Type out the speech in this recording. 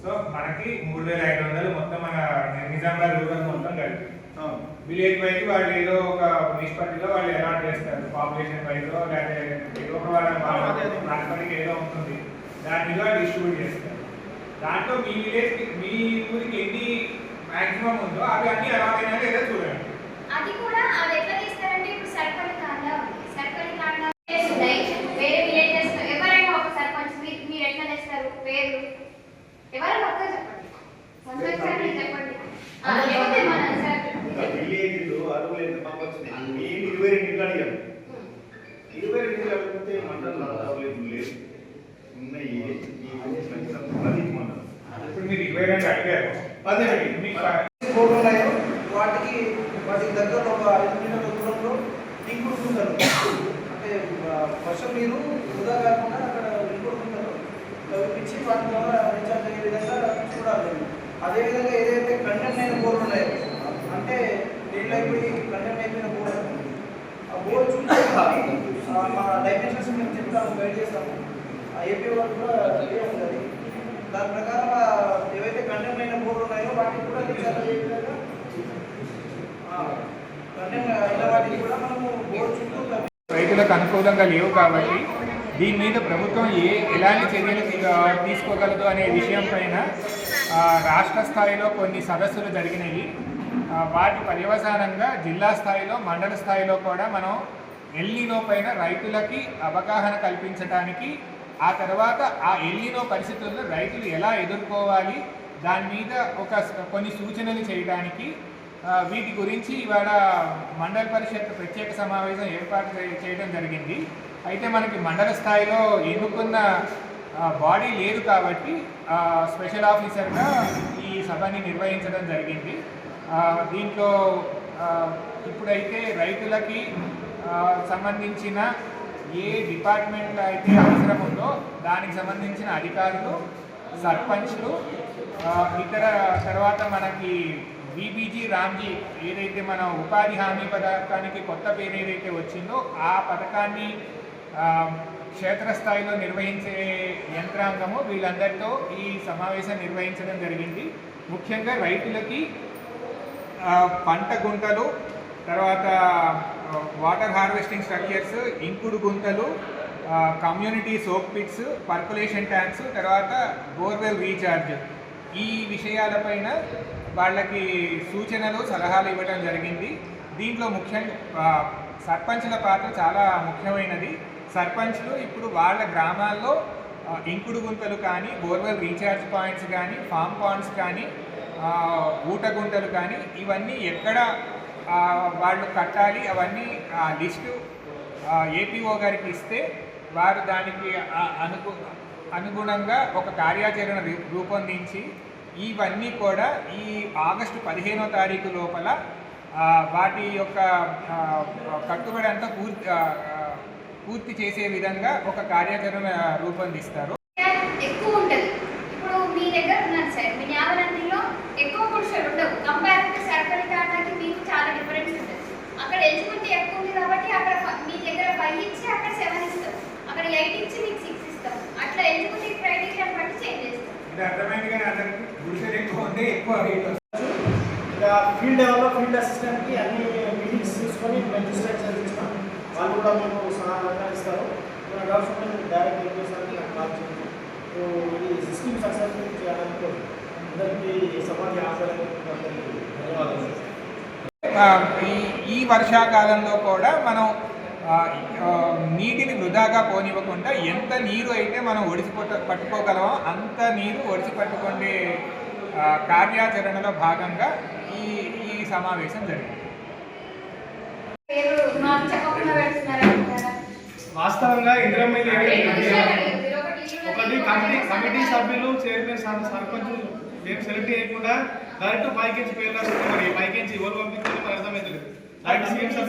So మనకి 3500 మొత్తం మన నిజామాబాద్ రూరల్ మొత్తం కలిపి విలేజ్ వైజ్ వాళ్ళు ఏదో ఒక మున్సిపాలిటీలో వాళ్ళు అలాట్ చేస్తారు పాపులేషన్ వైజ్ లేకపోతే ఏదో ఒక వాళ్ళ ప్రాతిపదిక ఏదో ఉంటుంది దాని మీద వాళ్ళు డిస్ట్రిబ్యూట్ చేస్తారు. దాంట్లో మీ విలేజ్ మీ ఊరికి ఎన్ని మాక్సిమం ఉందో అవి అన్ని అలాగైనా ఏదో చూడండి. అది కూడా అది ఎట్లా తీస్తారంటే ఇప్పుడు సర్పంచ్ కాండా వేరే విలేజెస్ ఎవరైనా ఒక సర్పంచ్ మీరు ఎట్లా చేస్తారు పేర్లు ఎవరైనా ఒక్క చెప్పండి చెప్పండి విలేజ్లో అరువులు ఎంత పంపొచ్చినాయి నేను 22 ఇంట్లో అడిగాను 22 ఇంట్లో అడిగితే మండలం లేదు ఉన్నాయి ఇప్పుడు మీరు 22 అడిగారు అదే వాటికి దగ్గర ఒక 5 మీటర్ల దూరంలో ఇంకుడుకుంటారు. అంటే వర్షం నీరు వృధా కాకుండా అక్కడ ఇంకుడుకుంటారు తవ్విపించి వాటి ద్వారా రీఛార్జ్ అయ్యే విధంగా చూడాలి. అదేవిధంగా ఏదైతే కండెమ్ అయిన బోర్లు ఉన్నాయో అంటే నీళ్ళు అయిపోయి కండెమ్ అయిపోయిన బోర్డు ఆ బోర్డు చూస్తే మా డైమెన్షన్స్ మేము చెప్తాము గైడ్ చేస్తాము. ఆ ఏపీ వాళ్ళు కూడా ఉంటుంది. దాని ప్రకారం ఏవైతే కండెమ్ అయిన బోర్డు ఉన్నాయో వాటికి కూడా రీఛార్జ్ అయ్యే విధంగా రైతులకు అనుకూలంగా లేవు కాబట్టి దీని మీద ప్రభుత్వం ఎలాంటి చర్యలు తీసుకోగలదు అనే విషయం పైన రాష్ట్ర స్థాయిలో కొన్ని సదస్సులు జరిగినాయి. వాటి పర్యవసానంగా జిల్లా స్థాయిలో మండల స్థాయిలో కూడా మనం ఎల్నినో పైన రైతులకి అవగాహన కల్పించడానికి ఆ తర్వాత ఆ ఎల్నినో పరిస్థితుల్లో రైతులు ఎలా ఎదుర్కోవాలి దాని మీద కొన్ని సూచనలు చేయడానికి వీటి గురించి ఇవాళ మండల పరిషత్ ప్రత్యేక సమావేశం ఏర్పాటు చేయడం జరిగింది. అయితే మనకి మండల స్థాయిలో ఎన్నుకున్న బాడీ లేదు కాబట్టి స్పెషల్ ఆఫీసర్గా ఈ సభని నిర్వహించడం జరిగింది. దీంట్లో ఇప్పుడైతే రైతులకి సంబంధించిన ఏ డిపార్ట్మెంట్లో అయితే అవసరం ఉందో దానికి సంబంధించిన అధికారులు సర్పంచ్లు ఇతర తర్వాత మనకి బీబీజీ రామ్జీ ఏదైతే మన ఉపాధి హామీ పథకానికి కొత్త పేరు ఏదైతే వచ్చిందో ఆ పథకాన్ని క్షేత్రస్థాయిలో నిర్వహించే యంత్రాంగము వీళ్ళందరితో ఈ సమావేశం నిర్వహించడం జరిగింది. ముఖ్యంగా రైతులకి పంట గుంటలు తర్వాత వాటర్ హార్వెస్టింగ్ స్ట్రక్చర్స్ ఇంకుడు గుంతలు community soak pits percolation tanks తర్వాత బోర్వెల్ రీఛార్జ్ ఈ విషయాలపైన వాళ్ళకి సూచనలు సలహాలు ఇవ్వడం జరిగింది. దీంట్లో ముఖ్యంగా సర్పంచ్ల పాత్ర చాలా ముఖ్యమైనది. సర్పంచ్లు ఇప్పుడు వాళ్ళ గ్రామాల్లో ఇంకుడు గుంతలు కానీ బోర్వెల్ రీఛార్జ్ పాయింట్స్ కానీ ఫామ్ పాండ్స్ కానీ ఊట గుంటలు కానీ ఇవన్నీ ఎక్కడ వాళ్ళు కట్టాలి అవన్నీ ఆ లిస్టు ఏపీఓ గారికి ఇస్తే వారు దానికి అనుగుణంగా ఒక కార్యాచరణ రూపొందించి ఇవన్నీ కూడా ఈ ఆగస్టు 15వ తారీఖు లోపల వాటి యొక్క కట్టుబడి అంతా పూర్తి చేసే విధంగా ఒక కార్యాచరణ రూపొందిస్తారు. ఎక్కువ ఉంటుంది. ఇప్పుడు మీ దగ్గర ఉన్నాను సార్, మీ యావనందిలో ఎక్కువ పురుషులు ఉండవు. కంపేర్ టు సర్పంచ్ టాటాకి మీకు చాలా డిఫరెన్స్ ఉంటుంది. అక్కడ ఎలిజిబిలిటీ ఎక్కువ ఉంది కాబట్టి అక్కడ మీ దగ్గర 5 ఇచ్చి అక్కడ 7 ఇస్తాం, అక్కడ 8 ఇచ్చి మీకు 6 ఇస్తాం. అట్లా ఎలిజిబిలిటీ క్రైటీరియా బట్టి చేంజ్ చేస్తాం. ఫీల్డ్ డెవలప్ ఫీల్డ్ అసిస్టెంట్కి అన్ని మీటింగ్స్ తీసుకొని మేము డిస్ట్రాక్ట్ చేస్తాం. వాళ్ళు కూడా మేము సలహా ఇస్తారు. మన గవర్నమెంట్ డైరెక్ట్ చేసేసరికి నాకు కాల్ చేయండి. ఈ స్కీమ్ సక్సెస్ఫుల్ చేయాలని అందరికీ సమాజ ఆధారానికి ధన్యవాదాలు. ఈ వర్షాకాలంలో కూడా మనం నీటిని వృధాగా పోనివ్వకుండా ఎంత నీరు అయితే మనం పట్టుకోగలమో అంత నీరు పట్టుకునే కార్యాచరణలో భాగంగా ఈ సమావేశం జరిగింది. వాస్తవంగా ఇంద్రమ్మ ఒకటి కమిటీ సభ్యులు చైర్మన్ సర్పంచ్ మేము సెలెక్ట్ చేయకుండా డైరెక్ట్ పైకెంచి పేర్లు మరి పైకెంచి ఎవరు పంపించాలి మనకు అర్థమవుతుంది. డైరెక్ట్ సీఎం సభ